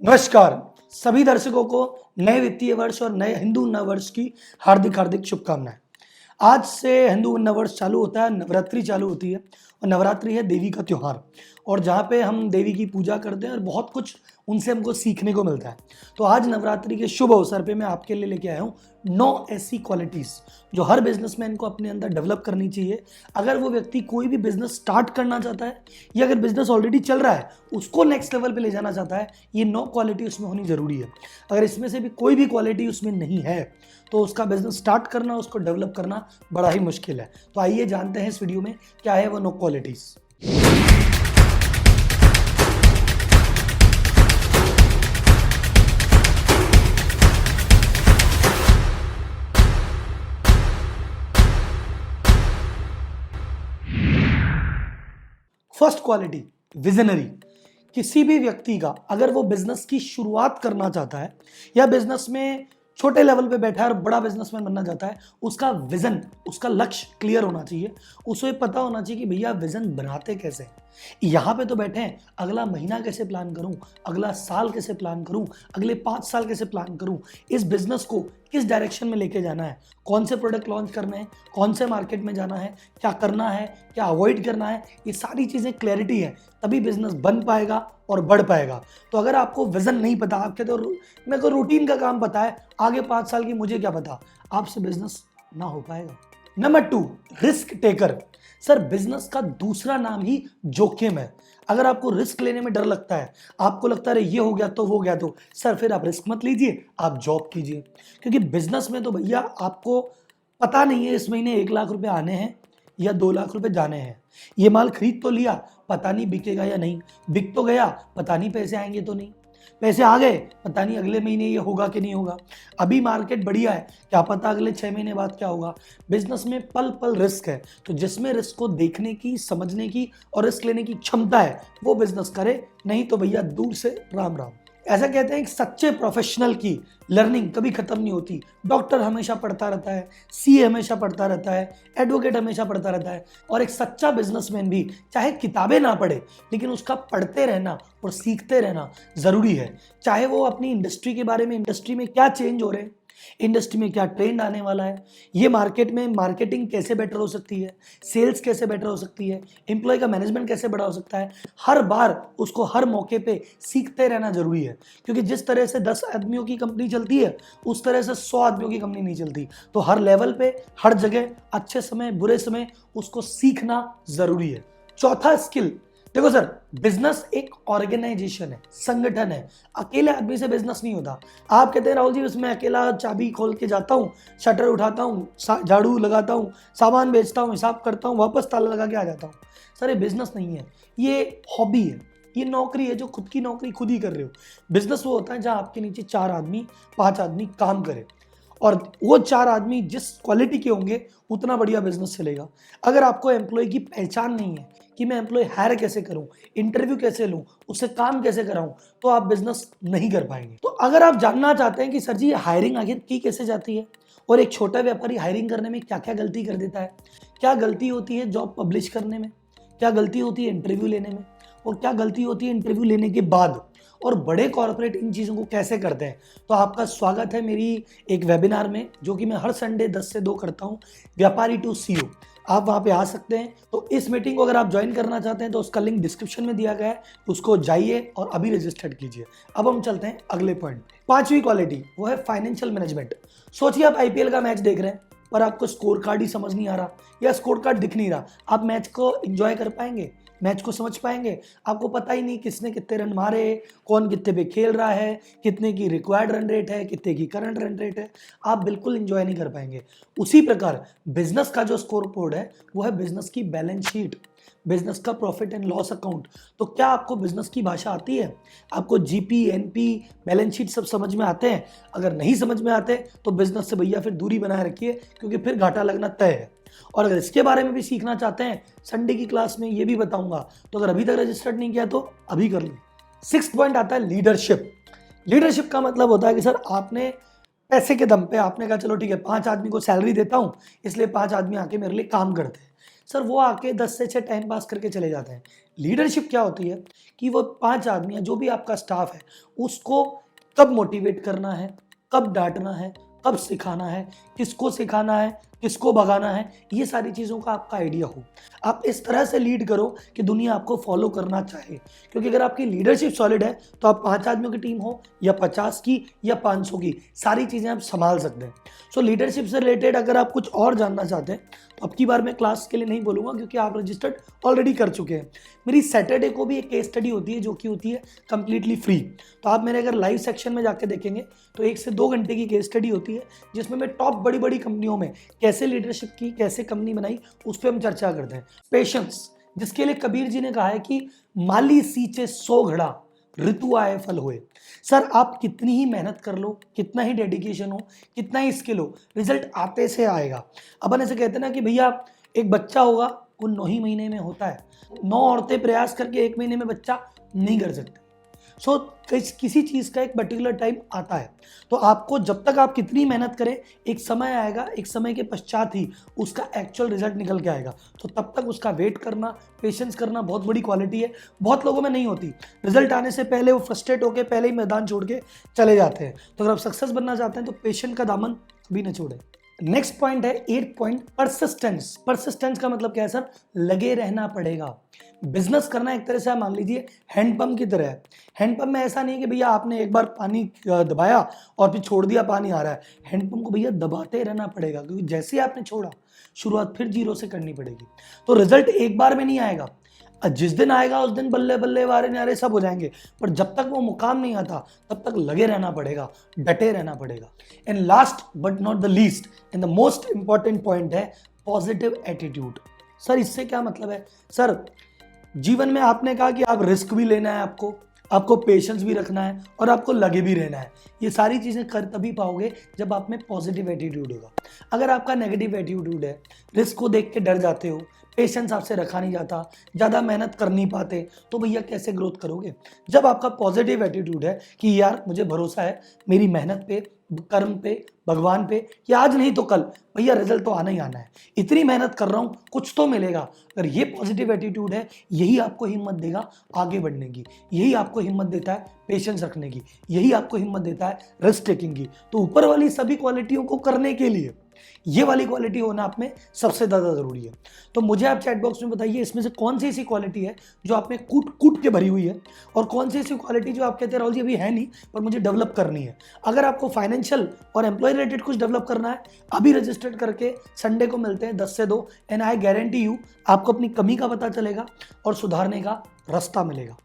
नमस्कार सभी दर्शकों को नए वित्तीय वर्ष और नए हिंदू नव वर्ष की हार्दिक हार्दिक शुभकामनाएं। आज से हिंदू नव वर्ष चालू होता है, नवरात्रि चालू होती है और नवरात्रि है देवी का त्योहार और जहाँ पे हम देवी की पूजा करते हैं और बहुत कुछ उनसे हमको सीखने को मिलता है। तो आज नवरात्रि के शुभ अवसर पे मैं आपके लिए लेके आया हूँ 9 ऐसी क्वालिटीज़ जो हर बिजनेसमैन को अपने अंदर डेवलप करनी चाहिए। अगर वो व्यक्ति कोई भी बिजनेस स्टार्ट करना चाहता है या अगर बिजनेस ऑलरेडी चल रहा है उसको नेक्स्ट लेवल पे ले जाना चाहता है, ये 9 क्वालिटी उसमें होनी ज़रूरी है। अगर इसमें से भी कोई भी क्वालिटी उसमें नहीं है तो उसका बिजनेस स्टार्ट करना, उसको डेवलप करना बड़ा ही मुश्किल है। तो आइए जानते हैं इस वीडियो में क्या है वो 9 क्वालिटीज़। First quality, visionary. किसी भी व्यक्ति का अगर वो बिजनेस की शुरुआत करना चाहता है या बिजनेस में छोटे लेवल पे बैठा है और बड़ा बिजनेसमैन बनना चाहता है, उसका विजन, उसका लक्ष्य क्लियर होना चाहिए। उसे पता होना चाहिए कि भैया विजन बनाते कैसे हैं। यहाँ पे तो बैठे हैं, अगला महीना कैसे प्लान करूं, अगला साल कैसे प्लान करूं, अगले 5 साल कैसे प्लान करूं, इस बिजनेस को किस डायरेक्शन में लेके जाना है, कौन से प्रोडक्ट लॉन्च करने हैं, कौन से मार्केट में जाना है, क्या करना है, क्या अवॉइड करना है, ये सारी चीज़ें क्लैरिटी है तभी बिजनेस बन पाएगा और बढ़ पाएगा। तो अगर आपको विजन नहीं पता, आप कहते हो मेरे को रूटीन का काम पता है, आगे 5 साल की मुझे क्या पता, आपसे बिजनेस ना हो पाएगा। Number 2, risk taker. Sir business का दूसरा नाम ही जोखिम है। अगर आपको रिस्क लेने में डर लगता है, आपको लगता है ये हो गया तो वो गया तो, सर फिर आप रिस्क मत लीजिए, आप जॉब कीजिए। क्योंकि बिजनेस में तो भैया आपको पता नहीं है इस महीने 1 लाख रुपए आने हैं या 2 लाख रुपए जाने हैं। ये माल खरीद तो लिया, पता नहीं बिकेगा या नहीं, बिक तो गया, पता नहीं पैसे आएंगे तो नहीं, पैसे आ गए, पता नहीं अगले महीने ये होगा कि नहीं होगा। अभी मार्केट बढ़िया है, क्या पता अगले 6 महीने बाद क्या होगा। बिजनेस में पल पल रिस्क है, तो जिसमें रिस्क को देखने की, समझने की और रिस्क लेने की क्षमता है वो बिजनेस करे, नहीं तो भैया दूर से राम राम। ऐसा कहते हैं कि सच्चे प्रोफेशनल की लर्निंग कभी खत्म नहीं होती। डॉक्टर हमेशा पढ़ता रहता है, सीए हमेशा पढ़ता रहता है, एडवोकेट हमेशा पढ़ता रहता है और एक सच्चा बिजनेसमैन भी चाहे किताबें ना पढ़े लेकिन उसका पढ़ते रहना और सीखते रहना ज़रूरी है। चाहे वो अपनी इंडस्ट्री के बारे में, इंडस्ट्री में क्या चेंज हो रहे हैं, इंडस्ट्री में क्या ट्रेंड आने वाला है, ये मार्केट में मार्केटिंग कैसे बेटर हो सकती है, सेल्स कैसे बेटर हो सकती है, एम्प्लॉय का मैनेजमेंट कैसे बड़ा हो सकता है, हर बार उसको हर मौके पे सीखते रहना जरूरी है। क्योंकि जिस तरह से 10 आदमियों की कंपनी चलती है उस तरह से 100 आदमियों की कंपनी नहीं चलती। तो हर लेवल पे, हर जगह, अच्छे समय बुरे समय उसको सीखना जरूरी है। चौथा स्किल, देखो सर बिजनेस एक ऑर्गेनाइजेशन है, संगठन है, अकेले आदमी से बिजनेस नहीं होता। आप कहते हैं राहुल जी उसमें अकेला चाबी खोल के जाता हूँ, शटर उठाता हूँ, झाड़ू लगाता हूँ, सामान बेचता हूँ, हिसाब करता हूँ, वापस ताला लगा के आ जाता हूँ। सर ये बिजनेस नहीं है, ये हॉबी है, ये नौकरी है जो खुद की नौकरी खुद ही कर रहे हो। बिजनेस वो होता है जहाँ आपके नीचे 4 आदमी 5 आदमी काम करे और वो 4 आदमी जिस क्वालिटी के होंगे उतना बढ़िया बिजनेस चलेगा। अगर आपको एम्प्लॉय की पहचान नहीं है कि मैं एम्प्लॉय हायर कैसे करूं, इंटरव्यू कैसे लूं, उससे काम कैसे कराऊं, तो आप बिजनेस नहीं कर पाएंगे। तो अगर आप जानना चाहते हैं कि सर जी हायरिंग आखिर की कैसे जाती है और एक छोटा व्यापारी हायरिंग करने में क्या क्या गलती कर देता है, क्या गलती होती है जॉब पब्लिश करने में, क्या गलती होती है इंटरव्यू लेने में और क्या गलती होती है इंटरव्यू लेने के बाद, और बड़े कॉर्पोरेट इन चीज़ों को कैसे करते हैं, तो आपका स्वागत है मेरी एक वेबिनार में जो कि मैं हर संडे 10 से 2 करता हूँ, व्यापारी टू सीईओ। आप वहाँ पे आ सकते हैं। तो इस मीटिंग को अगर आप ज्वाइन करना चाहते हैं तो उसका लिंक डिस्क्रिप्शन में दिया गया है, उसको जाइए और अभी रजिस्टर्ड कीजिए। अब हम चलते हैं अगले पॉइंट। 5वीं क्वालिटी वो है फाइनेंशियल मैनेजमेंट। सोचिए आप आईपीएल का मैच देख रहे हैं पर आपको स्कोर कार्ड ही समझ नहीं आ रहा या स्कोर कार्ड दिख नहीं रहा, आप मैच को एंजॉय कर पाएंगे, मैच को समझ पाएंगे? आपको पता ही नहीं किसने कितने रन मारे, कौन कितने पे खेल रहा है, कितने की रिक्वायर्ड रन रेट है, कितने की करंट रन रेट है, आप बिल्कुल एंजॉय नहीं कर पाएंगे। उसी प्रकार बिजनेस का जो स्कोर बोर्ड है वो है बिजनेस की बैलेंस शीट, बिजनेस का प्रॉफिट एंड लॉस अकाउंट। तो क्या आपको बिजनेस की भाषा आती है? आपको जीपी, एनपी, बैलेंस शीट सब समझ में आते हैं? अगर नहीं समझ में आते तो बिजनेस से भैया फिर दूरी बनाए रखिए, क्योंकि फिर घाटा लगना तय है। और अगर इसके बारे में भी सीखना चाहते हैं, संडे की क्लास में ये भी बताऊंगा, तो अगर अभी तक रजिस्टर्ड नहीं किया तो अभी कर लें। 6th पॉइंट आता है लीडरशिप। लीडरशिप का मतलब होता है कि सर आपने पैसे के दम पे आपने कहा चलो ठीक है 5 आदमी को सैलरी देता हूं, इसलिए 5 आदमी आके मेरे लिए काम करते हैं। सर वो आके 10 से 6 टाइम पास करके चले जाते हैं। लीडरशिप क्या होती है कि वो 5 आदमी या जो भी आपका स्टाफ है उसको कब मोटिवेट करना है, कब डांटना है, कब सिखाना है, किसको सिखाना है, किसको भगाना है, ये सारी चीज़ों का आपका आइडिया हो। आप इस तरह से लीड करो कि दुनिया आपको फॉलो करना चाहे, क्योंकि अगर आपकी लीडरशिप सॉलिड है तो आप 5 आदमियों की टीम हो या 50 की या 500 की, सारी चीज़ें आप संभाल सकते हैं। सो लीडरशिप से रिलेटेड अगर आप कुछ और जानना चाहते हैं तो अब की बार मैं क्लास के लिए नहीं बोलूँगा, क्योंकि आप रजिस्टर्ड ऑलरेडी कर चुके हैं। मेरी सैटरडे को भी एक केस स्टडी होती है जो कि होती है कंप्लीटली फ्री। तो आप मेरे अगर लाइव सेक्शन में जाके देखेंगे तो 1 से 2 घंटे की केस स्टडी होती है, जिसमें मैं टॉप बड़ी बड़ी कंपनियों में कैसे लीडरशिप की, कैसे कंपनी बनाई, उस पर हम चर्चा करते हैं। पेशेंस, जिसके लिए कबीर जी ने कहा है कि माली सींचे 100 घड़ा, ऋतु आए फल होए। सर आप कितनी ही मेहनत कर लो, कितना ही डेडिकेशन हो, कितना ही स्किल हो, रिजल्ट आते से आएगा। अपन ऐसे कहते हैं ना कि भैया एक बच्चा होगा वो 9 ही महीने में होता है, 9 औरतें प्रयास करके 1 महीने में बच्चा नहीं कर सकती। सो किसी चीज़ का एक पर्टिकुलर टाइम आता है, तो आपको जब तक आप कितनी मेहनत करें, एक समय आएगा, एक समय के पश्चात ही उसका एक्चुअल रिजल्ट निकल के आएगा। तो तब तक उसका वेट करना, पेशेंस करना बहुत बड़ी क्वालिटी है, बहुत लोगों में नहीं होती। रिजल्ट आने से पहले वो फ्रस्ट्रेट होकर पहले ही मैदान छोड़ के चले जाते हैं। तो अगर आप सक्सेस बनना चाहते हैं तो पेशेंट का दामन कभी न छोड़ें। नेक्स्ट पॉइंट है 8 पॉइंट, परसिस्टेंस। परसिस्टेंस का मतलब क्या है सर? लगे रहना पड़ेगा। बिजनेस करना एक तरह से आप मान लीजिए हैंडपंप की तरह है। हैंडपंप में ऐसा नहीं है कि भैया आपने एक बार पानी दबाया और फिर छोड़ दिया, पानी आ रहा है। हैंडपंप को भैया दबाते रहना पड़ेगा, क्योंकि जैसे ही आपने छोड़ा शुरुआत फिर जीरो से करनी पड़ेगी। तो रिजल्ट एक बार में नहीं आएगा, जिस दिन आएगा उस दिन बल्ले बल्ले वारे नारे सब हो जाएंगे, पर जब तक वो मुकाम नहीं आता तब तक लगे रहना पड़ेगा, डटे रहना पड़ेगा। And last but not the least and the most important point है पॉजिटिव एटीट्यूड। सर इससे क्या मतलब है? सर जीवन में आपने कहा कि आप रिस्क भी लेना है, आपको पेशेंस भी रखना है और आपको लगे भी रहना है। ये सारी चीज़ें कर तभी पाओगे जब आप में पॉजिटिव एटीट्यूड होगा। अगर आपका नेगेटिव एटीट्यूड है, रिस्क को देख के डर जाते हो, पेशेंस आपसे रखा नहीं जाता, ज़्यादा मेहनत कर नहीं पाते, तो भैया कैसे ग्रोथ करोगे? जब आपका पॉजिटिव एटीट्यूड है कि यार मुझे भरोसा है मेरी मेहनत पे, कर्म पे, भगवान पे, कि आज नहीं तो कल भैया रिजल्ट तो आना ही आना है, इतनी मेहनत कर रहा हूँ कुछ तो मिलेगा। अगर ये पॉजिटिव एटीट्यूड है, यही आपको हिम्मत देगा आगे बढ़ने की, यही आपको हिम्मत देता है पेशेंस रखने की, यही आपको हिम्मत देता है रिस्क टेकिंग की। तो ऊपर वाली सभी क्वालिटियों को करने के लिए ये वाली क्वालिटी होना आप में सबसे ज़्यादा ज़रूरी है। तो मुझे आप चैट बॉक्स में बताइए इसमें से कौन सी ऐसी क्वालिटी है जो आप में कूट कूट के भरी हुई है, और कौन सी ऐसी क्वालिटी जो आप कहते हैं राहुल जी अभी है नहीं पर मुझे डेवलप करनी है। अगर आपको फाइनेंशियल और एम्प्लॉय रिलेटेड कुछ डेवलप करना है, अभी रजिस्टर्ड करके संडे को मिलते हैं 10 से 2, एंड आई गारंटी यू आपको अपनी कमी का पता चलेगा और सुधारने का रास्ता मिलेगा।